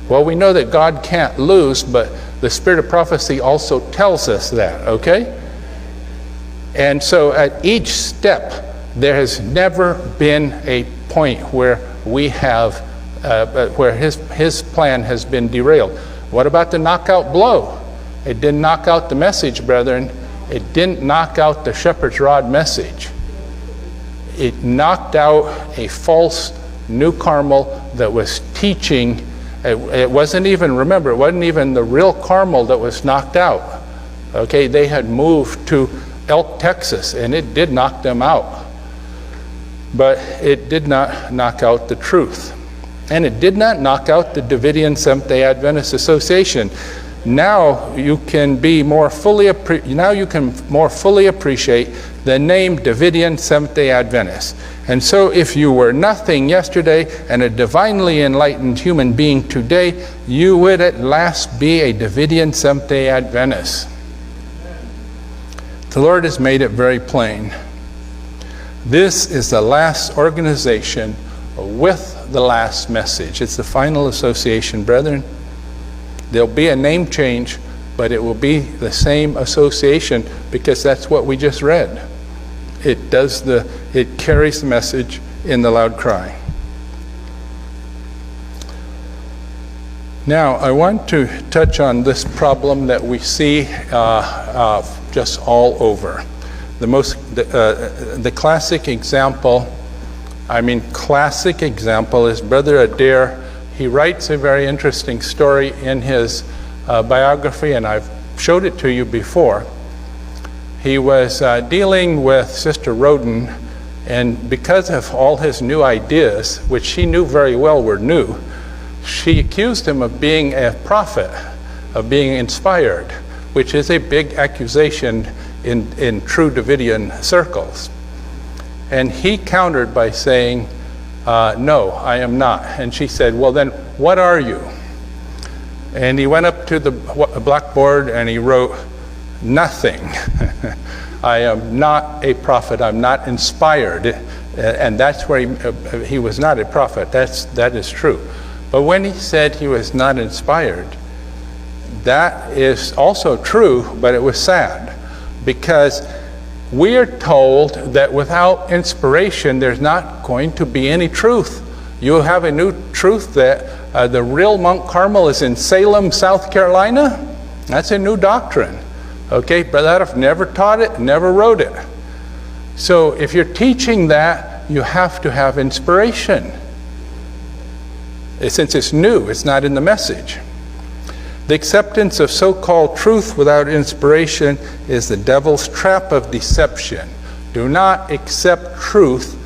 Well, we know that God can't lose, but the spirit of prophecy also tells us that, okay? And so at each step, there has never been a point where we have, where his plan has been derailed. What about the knockout blow? It didn't knock out the message, brethren. It didn't knock out the shepherd's rod message. It knocked out a false New Carmel that was teaching. It wasn't even, remember, it wasn't even the real Carmel that was knocked out. Okay, they had moved to Elk, Texas, and it did knock them out. But it did not knock out the truth. And it did not knock out the Davidian Seventh-day Adventist Association. Now you can more fully appreciate the name Davidian Seventh-day Adventist. And so if you were nothing yesterday and a divinely enlightened human being today, you would at last be a Davidian Seventh-day Adventist. The Lord has made it very plain. This is the last organization with the last message. It's the final association, brethren. There'll be a name change, but it will be the same association because that's what we just read. It carries the message in the loud cry. Now, I want to touch on this problem that we see just all over. The classic example, is Brother Adair. He writes a very interesting story in his biography, and I've showed it to you before. He was dealing with Sister Roden, and because of all his new ideas, which she knew very well were new, she accused him of being a prophet, of being inspired, which is a big accusation in true Davidian circles. And he countered by saying, no, I am not. And she said, well then, what are you? And he went up to the blackboard and he wrote, nothing. I am not a prophet, I'm not inspired. And that's where he was not a prophet, that is true. But when he said he was not inspired, that is also true, but it was sad. Because we are told that without inspiration, there's not going to be any truth. You have a new truth that the real Mount Carmel is in Salem, South Carolina. That's a new doctrine. Okay, Brother Adolf never taught it, never wrote it. So if you're teaching that, you have to have inspiration. Since it's new, it's not in the message. The acceptance of so-called truth without inspiration is the devil's trap of deception. Do not accept truth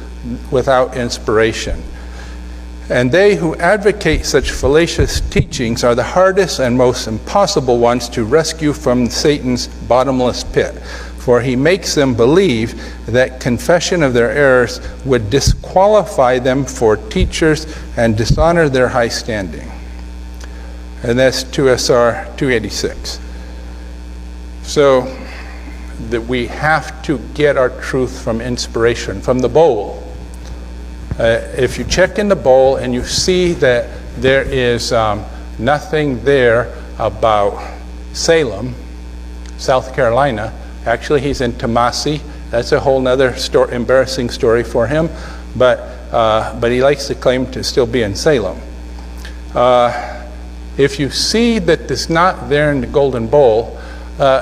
without inspiration. And they who advocate such fallacious teachings are the hardest and most impossible ones to rescue from Satan's bottomless pit. for he makes them believe that confession of their errors would disqualify them for teachers and dishonor their high standing. And that's 2SR 286. So that we have to get our truth from inspiration, from the bowl. If you check in the bowl and you see that there is nothing there about Salem, South Carolina. Actually, he's in Tomasi. That's a whole other embarrassing story for him, but he likes to claim to still be in Salem. If you see that it's not there in the Golden Bowl,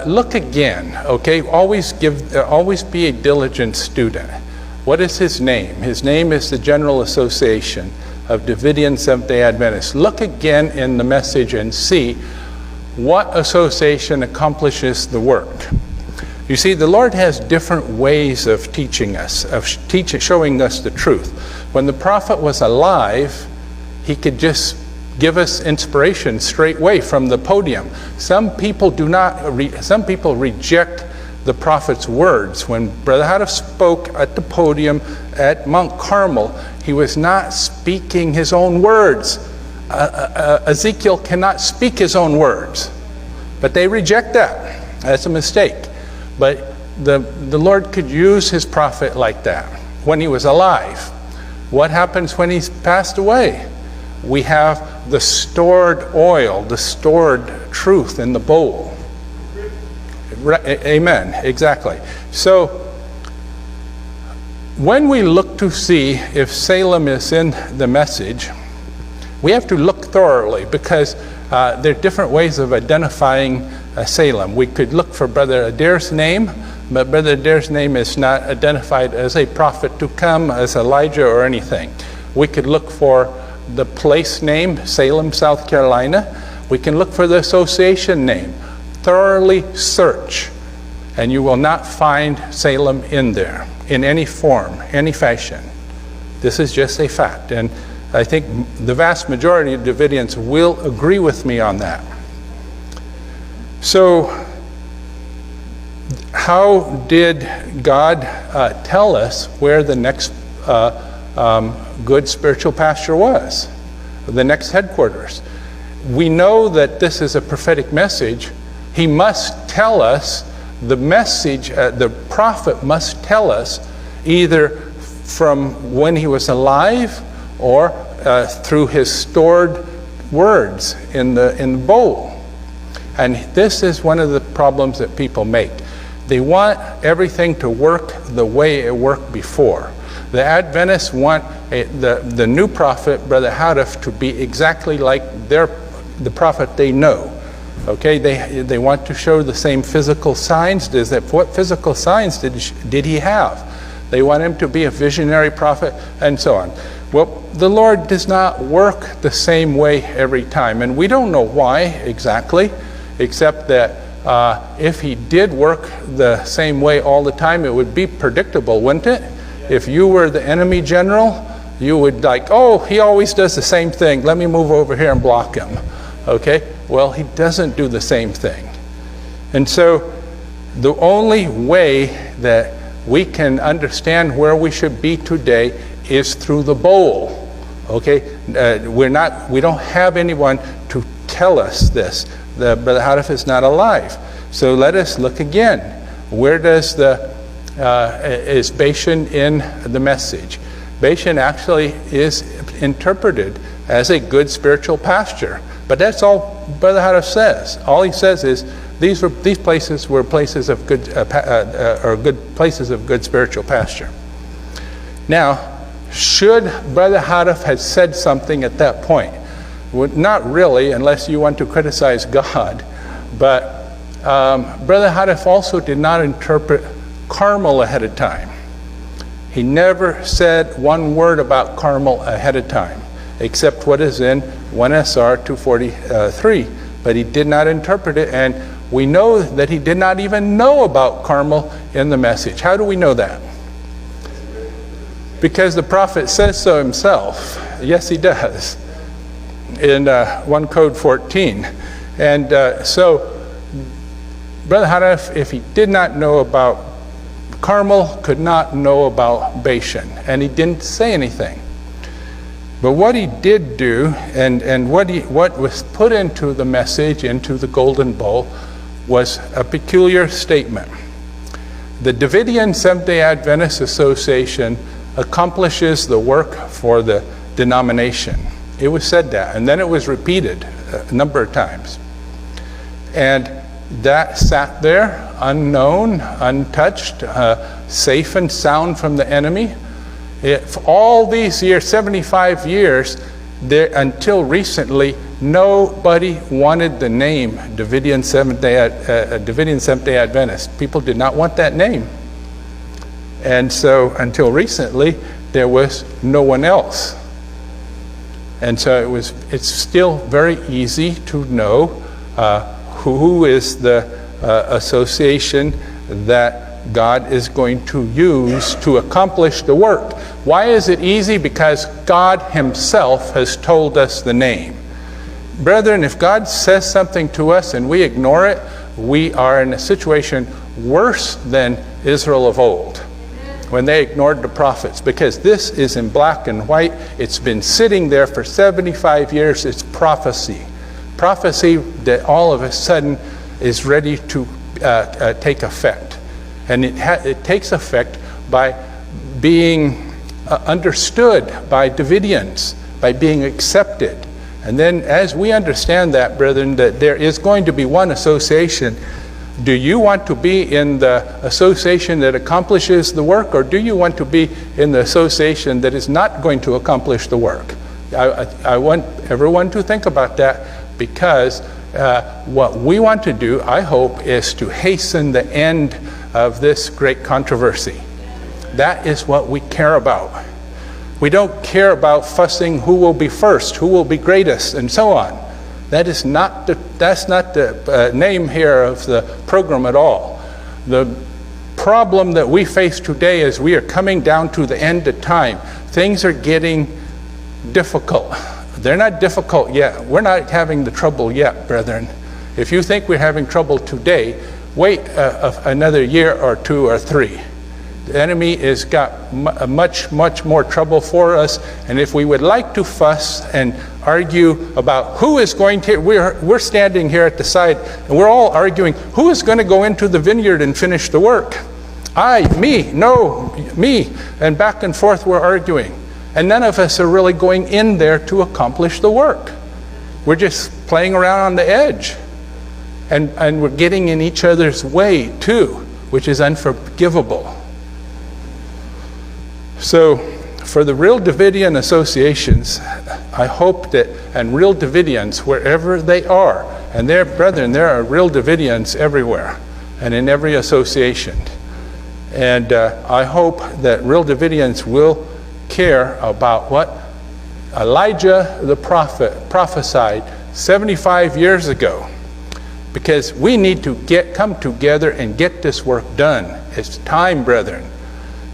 look again, okay? Always be a diligent student. What is his name? His name is the General Association of Davidian Seventh-day Adventists. Look again in the message and see what association accomplishes the work. You see, the Lord has different ways of teaching us, showing us the truth. When the prophet was alive, he could just give us inspiration straight away from the podium. Some people reject the prophet's words. When Brother Houteff spoke at the podium at Mount Carmel, he was not speaking his own words. Ezekiel cannot speak his own words, but they reject that. That's a mistake. But the Lord could use his prophet like that when he was alive. What happens when he's passed away? We have the stored oil, the stored truth in the bowl. Amen, exactly. So when we look to see if Salem is in the message, we have to look thoroughly, because there are different ways of identifying Salem. We could look for Brother Adair's name, but Brother Adair's name is not identified as a prophet to come, as Elijah or anything. We could look for the place name, Salem, South Carolina. We can look for the association name. Thoroughly search, and you will not find Salem in there, in any form, any fashion. This is just a fact, and I think the vast majority of Davidians will agree with me on that. So, how did God tell us where the next good spiritual pasture was? The next headquarters. We know that this is a prophetic message. He must tell us the message, the prophet must tell us either from when he was alive or through his stored words in the bowl. And this is one of the problems that people make. They want everything to work the way it worked before. The Adventists want the new prophet, Brother Houteff, to be exactly like the prophet they know. Okay, they want to show the same physical signs. What physical signs did he have? They want him to be a visionary prophet, and so on. Well, the Lord does not work the same way every time, and we don't know why exactly, except that if he did work the same way all the time, it would be predictable, wouldn't it? If you were the enemy general, you would like, oh, he always does the same thing. Let me move over here and block him. Okay? Well, he doesn't do the same thing. And so the only way that we can understand where we should be today is through the bowl. Okay? We don't have anyone to tell us this. Brother Houteff is not alive. So let us look again. Where does is Bashan in the message? Bashan actually is interpreted as a good spiritual pasture. But that's all Brother Houteff says. All he says is these places were places of good places of good spiritual pasture. Now, should Brother Houteff have said something at that point? Well, not really, unless you want to criticize God. But Brother Houteff also did not interpret Carmel ahead of time. He never said one word about Carmel ahead of time, except what is in 1SR 243. But he did not interpret it, and we know that he did not even know about Carmel in the message. How do we know that? Because the prophet says so himself. Yes, he does. In 1 Code 14. And so Brother Hanif, if he did not know about Carmel, could not know about Bashan, and he didn't say anything. But what he did do, and what was put into the message, into the golden bowl, was a peculiar statement. The Davidian Seventh-day Adventist Association accomplishes the work for the denomination. It was said that, and then it was repeated a number of times. And that sat there, unknown, untouched, safe and sound from the enemy. For all these years, 75 years, until recently, nobody wanted the name Davidian Seventh-day Adventist. People did not want that name. And so until recently, there was no one else. And so it's still very easy to know who is the association that God is going to use to accomplish the work. Why is it easy? Because God himself has told us the name. Brethren, if God says something to us and we ignore it, we are in a situation worse than Israel of old, when they ignored the prophets, because this is in black and white. It's been sitting there for 75 years. It's prophecy. Prophecy that all of a sudden is ready to take effect. And it takes effect by being understood by Davidians, by being accepted. And then as we understand that, brethren, that there is going to be one association, do you want to be in the association that accomplishes the work, or do you want to be in the association that is not going to accomplish the work? I want everyone to think about that, because what we want to do, I hope, is to hasten the end of this great controversy. That is what we care about. We don't care about fussing who will be first, who will be greatest, and so on. That's not the name here of the program at all. The problem that we face today is we are coming down to the end of time. Things are getting difficult. They're not difficult yet. We're not having the trouble yet, brethren. If you think we're having trouble today, wait another year or two or three. The enemy has got much more trouble for us, and if we would like to fuss and argue about who is going to, we're standing here at the side, and we're all arguing, who is going to go into the vineyard and finish the work? Me, no, me, and back and forth we're arguing. And none of us are really going in there to accomplish the work. We're just playing around on the edge. And we're getting in each other's way too, which is unforgivable. So for the real Davidian associations, I hope that, and real Davidians wherever they are, and there, brethren, there are real Davidians everywhere and in every association. And I hope that real Davidians will care about what Elijah the prophet prophesied 75 years ago, because we need to come together and get this work done. It's time, brethren.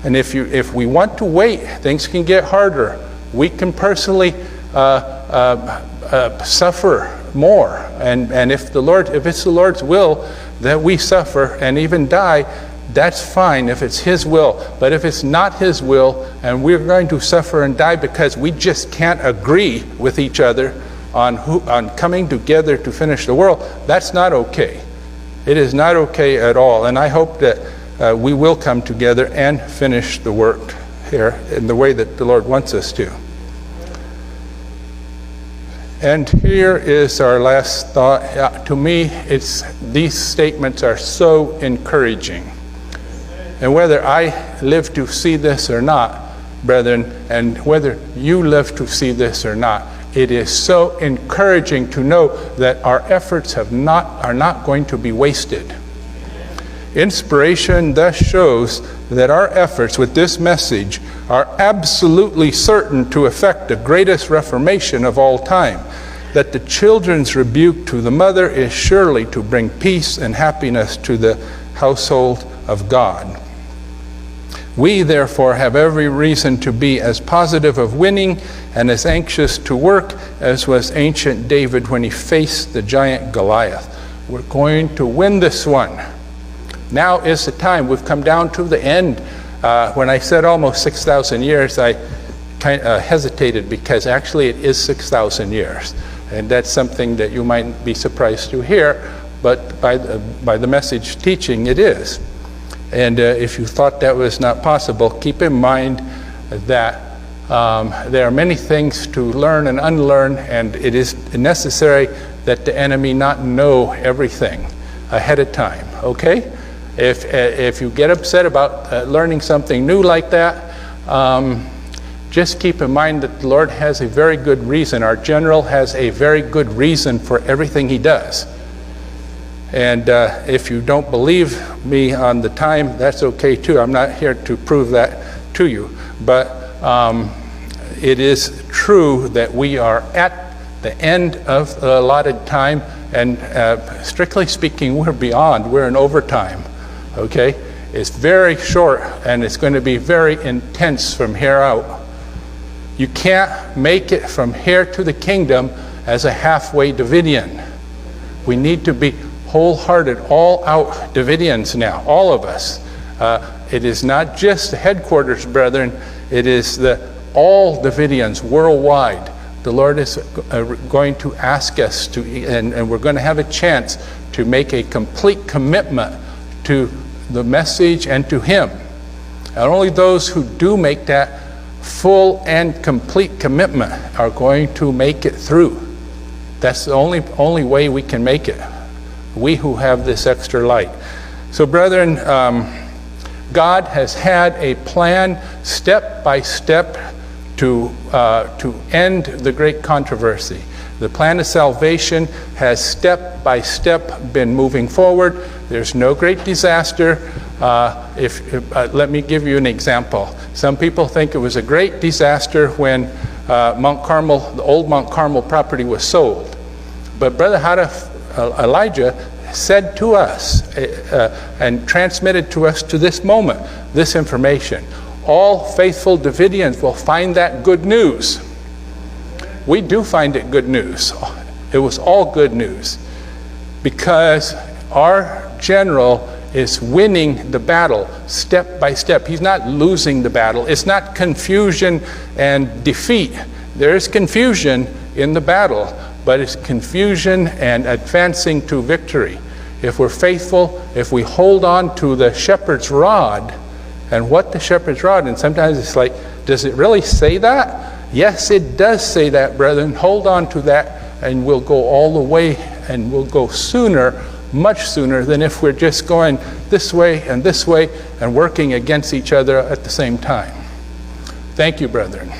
And if we want to wait, things can get harder. We can personally suffer more, and if it's the Lord's will that we suffer and even die, that's fine if it's His will. But if it's not His will, and we're going to suffer and die because we just can't agree with each other on coming together to finish the world, that's not okay. It is not okay at all. And I hope that we will come together and finish the work here in the way that the Lord wants us to. And here is our last thought. To me, these statements are so encouraging. And whether I live to see this or not, brethren, and whether you live to see this or not, it is so encouraging to know that our efforts are not going to be wasted. Inspiration thus shows that our efforts with this message are absolutely certain to effect the greatest reformation of all time, that the children's rebuke to the mother is surely to bring peace and happiness to the household of God. We, therefore, have every reason to be as positive of winning and as anxious to work as was ancient David when he faced the giant Goliath. We're going to win this one. Now is the time. We've come down to the end. When I said almost 6,000 years, I kind of hesitated because actually it is 6,000 years. And that's something that you might be surprised to hear, but by the message teaching, it is. And if you thought that was not possible, keep in mind that there are many things to learn and unlearn, and it is necessary that the enemy not know everything ahead of time, okay? If you get upset about learning something new like that, just keep in mind that the Lord has a very good reason. Our general has a very good reason for everything he does. And if you don't believe me on the time, that's okay too. I'm not here to prove that to you. But it is true that we are at the end of the allotted time, and strictly speaking, we're beyond. We're in overtime, okay? It's very short, and it's going to be very intense from here out. You can't make it from here to the kingdom as a halfway Davidian. We need to be wholehearted, all-out Davidians now, all of us. It is not just the headquarters, brethren. It is all Davidians worldwide. The Lord is going to ask us to, and we're going to have a chance to make a complete commitment to the message and to Him. And only those who do make that full and complete commitment are going to make it through. That's the only way we can make it, we who have this extra light. So brethren, God has had a plan step by step to end the great controversy. The plan of salvation has step by step been moving forward. There's no great disaster. Let me give you an example. Some people think it was a great disaster when Mount Carmel, the old Mount Carmel property, was sold. But Brother Elijah said to us and transmitted to us to this moment this information. All faithful Davidians will find that good news. We do find it good news. It was all good news because our general is winning the battle step by step. He's not losing the battle. It's not confusion and defeat. There is confusion in the battle, but it's confusion and advancing to victory. If we're faithful, if we hold on to the shepherd's rod, and what the shepherd's rod, and sometimes it's like, does it really say that? Yes, it does say that, brethren. Hold on to that, and we'll go all the way, and we'll go sooner, much sooner than if we're just going this way and working against each other at the same time. Thank you, brethren.